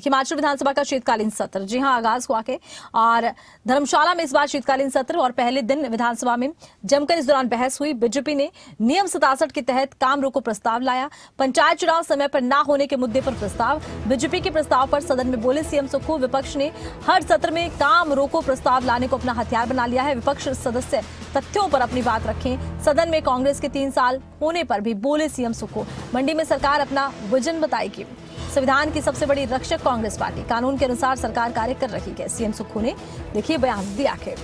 हिमाचल विधानसभा का शीतकालीन सत्र जी हां आगाज हुआ के और धर्मशाला में इस बार शीतकालीन सत्र और पहले दिन विधानसभा में जमकर इस दौरान बहस हुई। बीजेपी ने नियम 67 के तहत काम रोको प्रस्ताव लाया। पंचायत चुनाव समय पर न होने के मुद्दे पर प्रस्ताव। बीजेपी के प्रस्ताव पर सदन में बोले सीएम सुक्खू। विपक्ष ने हर सत्र में काम रोको प्रस्ताव लाने को अपना हथियार बना लिया है। विपक्ष सदस्य तथ्यों पर अपनी बात रखें। सदन में कांग्रेस के 3 साल होने पर भी बोले सीएम सुक्खू। मंडी में सरकार अपना विजन बताएगी। संविधान की सबसे बड़ी रक्षक कांग्रेस पार्टी, कानून के अनुसार सरकार कार्य कर रही है। सीएम सुक्खू ने देखिए बयान दिया है।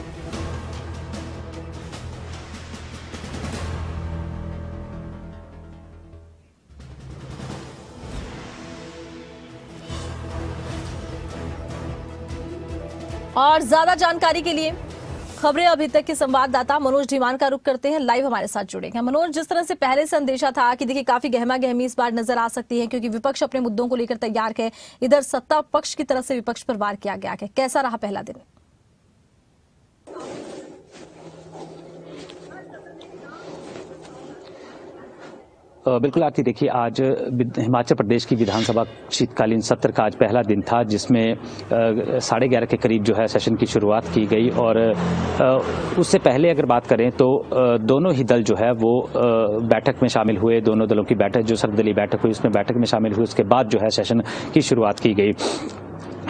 और ज्यादा जानकारी के लिए खबरें अभी तक के संवाददाता मनोज धीमान का रुख करते हैं, लाइव हमारे साथ जुड़े हैं। मनोज, जिस तरह से पहले से अंदेशा था कि देखिए काफी गहमा गहमी इस बार नजर आ सकती है क्योंकि विपक्ष अपने मुद्दों को लेकर तैयार है, इधर सत्ता पक्ष की तरफ से विपक्ष पर वार किया गया है, कैसा रहा पहला दिन? बिल्कुल आरती, देखिए आज हिमाचल प्रदेश की विधानसभा शीतकालीन सत्र का आज पहला दिन था जिसमें 11:30 के करीब जो है सेशन की शुरुआत की गई। और उससे पहले अगर बात करें तो दोनों ही दल जो है वो बैठक में शामिल हुए। दोनों दलों की बैठक, जो सर्वदलीय बैठक हुई उसमें बैठक में शामिल हुए। उसके बाद जो है सेशन की शुरुआत की गई।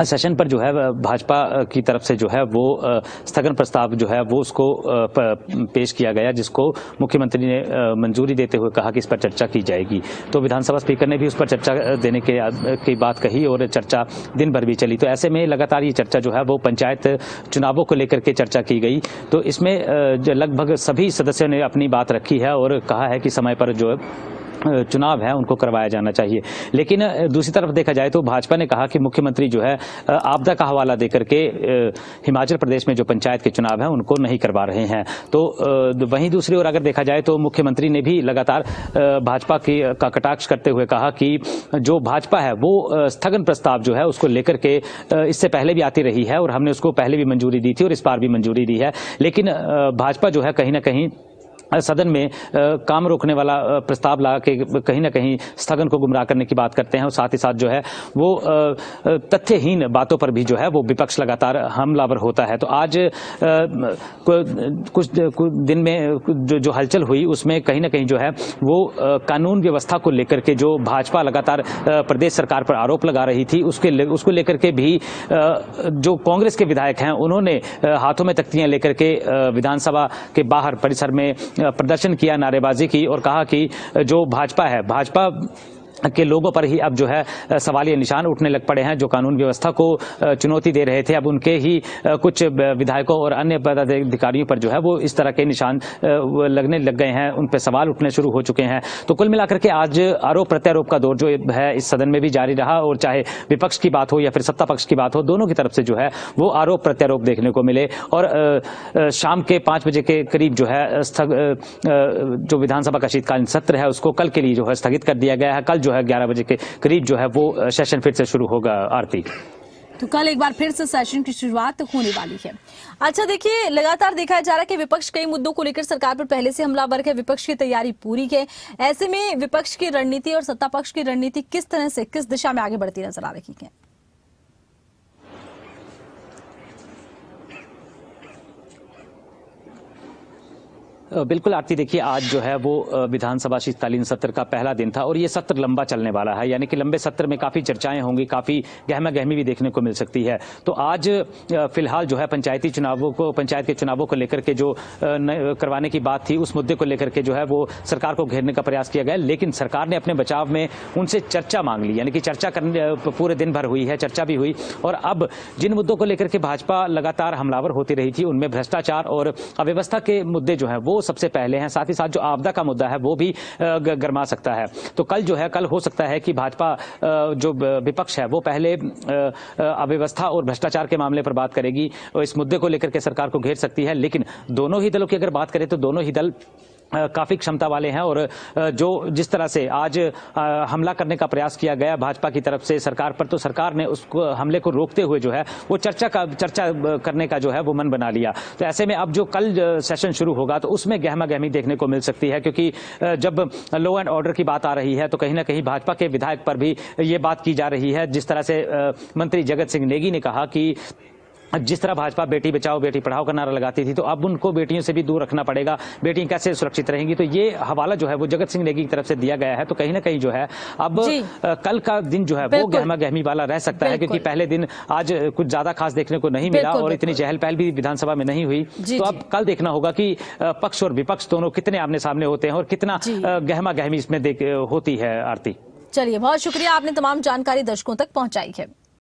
सेशन पर जो है भाजपा की तरफ से जो है वो स्थगन प्रस्ताव जो है वो उसको पेश किया गया, जिसको मुख्यमंत्री ने मंजूरी देते हुए कहा कि इस पर चर्चा की जाएगी। तो विधानसभा स्पीकर ने भी उस पर चर्चा देने की बात कही और चर्चा दिन भर भी चली। तो ऐसे में लगातार ये चर्चा जो है वो पंचायत चुनावों को लेकर के चर्चा की गई। तो इसमें लगभग सभी सदस्यों ने अपनी बात रखी है और कहा है कि समय पर जो चुनाव है उनको करवाया जाना चाहिए। लेकिन दूसरी तरफ देखा जाए तो भाजपा ने कहा कि मुख्यमंत्री जो है आपदा का हवाला देकर के हिमाचल प्रदेश में जो पंचायत के चुनाव हैं उनको नहीं करवा रहे हैं। तो वहीं दूसरी ओर अगर देखा जाए तो मुख्यमंत्री ने भी लगातार भाजपा का कटाक्ष करते हुए कहा कि जो भाजपा है वो स्थगन प्रस्ताव जो है उसको लेकर के इससे पहले भी आती रही है और हमने उसको पहले भी मंजूरी दी थी और इस बार भी मंजूरी दी है। लेकिन भाजपा जो है कहीं ना कहीं सदन में काम रोकने वाला प्रस्ताव ला के कहीं ना कहीं स्थगन को गुमराह करने की बात करते हैं और साथ ही साथ जो है वो तथ्यहीन बातों पर भी जो है वो विपक्ष लगातार हमलावर होता है। तो आज कुछ दिन में जो हलचल हुई उसमें कहीं ना कहीं जो है वो कानून व्यवस्था को लेकर के जो भाजपा लगातार प्रदेश सरकार पर आरोप लगा रही थी उसको लेकर के भी जो कांग्रेस के विधायक हैं उन्होंने हाथों में तख्तियां लेकर के विधानसभा के बाहर परिसर में प्रदर्शन किया, नारेबाजी की और कहा कि जो भाजपा है, भाजपा के लोगों पर ही अब जो है सवालिया निशान उठने लग पड़े हैं। जो कानून व्यवस्था को चुनौती दे रहे थे अब उनके ही कुछ विधायकों और अन्य पदाधिकारियों पर जो है वो इस तरह के निशान लगने लग गए हैं, उन पर सवाल उठने शुरू हो चुके हैं। तो कुल मिलाकर के आज आरोप प्रत्यारोप का दौर जो है इस सदन में भी जारी रहा और चाहे विपक्ष की बात हो या फिर सत्ता पक्ष की बात हो, दोनों की तरफ से जो है वो आरोप प्रत्यारोप देखने को मिले। और शाम के 5 बजे के करीब जो है जो विधानसभा का शीतकालीन सत्र है उसको कल के लिए जो है स्थगित कर दिया गया है। कल जो है 11 बजे के करीब जो है वो सेशन फिर से शुरू होगा। आरती, तो कल एक बार फिर से सेशन की शुरुआत होने वाली है। अच्छा, देखिए लगातार देखा जा रहा है कि विपक्ष कई मुद्दों को लेकर सरकार पर पहले से हमलावर है, विपक्ष की तैयारी पूरी है। ऐसे में विपक्ष की रणनीति और सत्ता पक्ष की रणनीति किस तरह से, किस दिशा में आगे बढ़ती नजर आ रही है? बिल्कुल आरती, देखिए आज जो है वो विधानसभा शीतकालीन सत्र का पहला दिन था और ये सत्र लंबा चलने वाला है, यानी कि लंबे सत्र में काफी चर्चाएं होंगी, काफी गहमा गहमी भी देखने को मिल सकती है। तो आज फिलहाल जो है पंचायत के चुनावों को लेकर के जो करवाने की बात थी उस मुद्दे को लेकर के जो है वो सरकार को घेरने का प्रयास किया गया। लेकिन सरकार ने अपने बचाव में उनसे चर्चा मांग ली, यानी कि चर्चा करने पूरे दिन भर हुई है, चर्चा भी हुई। और अब जिन मुद्दों को लेकर के भाजपा लगातार हमलावर होती रही थी उनमें भ्रष्टाचार और अव्यवस्था के मुद्दे जो है वो सबसे पहले हैं। साथ ही साथ जो आपदा का मुद्दा है वो भी गरमा सकता है। तो कल हो सकता है कि भाजपा जो विपक्ष है वो पहले अव्यवस्था और भ्रष्टाचार के मामले पर बात करेगी और इस मुद्दे को लेकर के सरकार को घेर सकती है। लेकिन दोनों ही दलों की अगर बात करें तो दोनों ही दल काफी क्षमता वाले हैं और जो जिस तरह से आज हमला करने का प्रयास किया गया भाजपा की तरफ से सरकार पर, तो सरकार ने उसको हमले को रोकते हुए जो है वो चर्चा करने का जो है वो मन बना लिया। तो ऐसे में अब जो कल सेशन शुरू होगा तो उसमें गहमा गहमी देखने को मिल सकती है, क्योंकि जब लॉ एंड ऑर्डर की बात आ रही है तो कहीं ना कहीं भाजपा के विधायक पर भी ये बात की जा रही है। जिस तरह से मंत्री जगत सिंह नेगी ने कहा कि जिस तरह भाजपा बेटी बचाओ बेटी पढ़ाओ का नारा लगाती थी, तो अब उनको बेटियों से भी दूर रखना पड़ेगा, बेटियां कैसे सुरक्षित रहेंगी। तो ये हवाला जो है वो जगत सिंह नेगी की तरफ से दिया गया है। तो कहीं ना कहीं जो है अब कल का दिन जो है वो गहमा गहमी वाला रह सकता है, क्योंकि पहले दिन आज कुछ ज्यादा खास देखने को नहीं मिला और इतनी चहल पहल भी विधानसभा में नहीं हुई। तो अब कल देखना होगा कि पक्ष और विपक्ष दोनों कितने आमने सामने होते हैं और कितना गहमा गहमी इसमें होती है। आरती, चलिए, बहुत शुक्रिया, आपने तमाम जानकारी दर्शकों तक पहुंचाई है।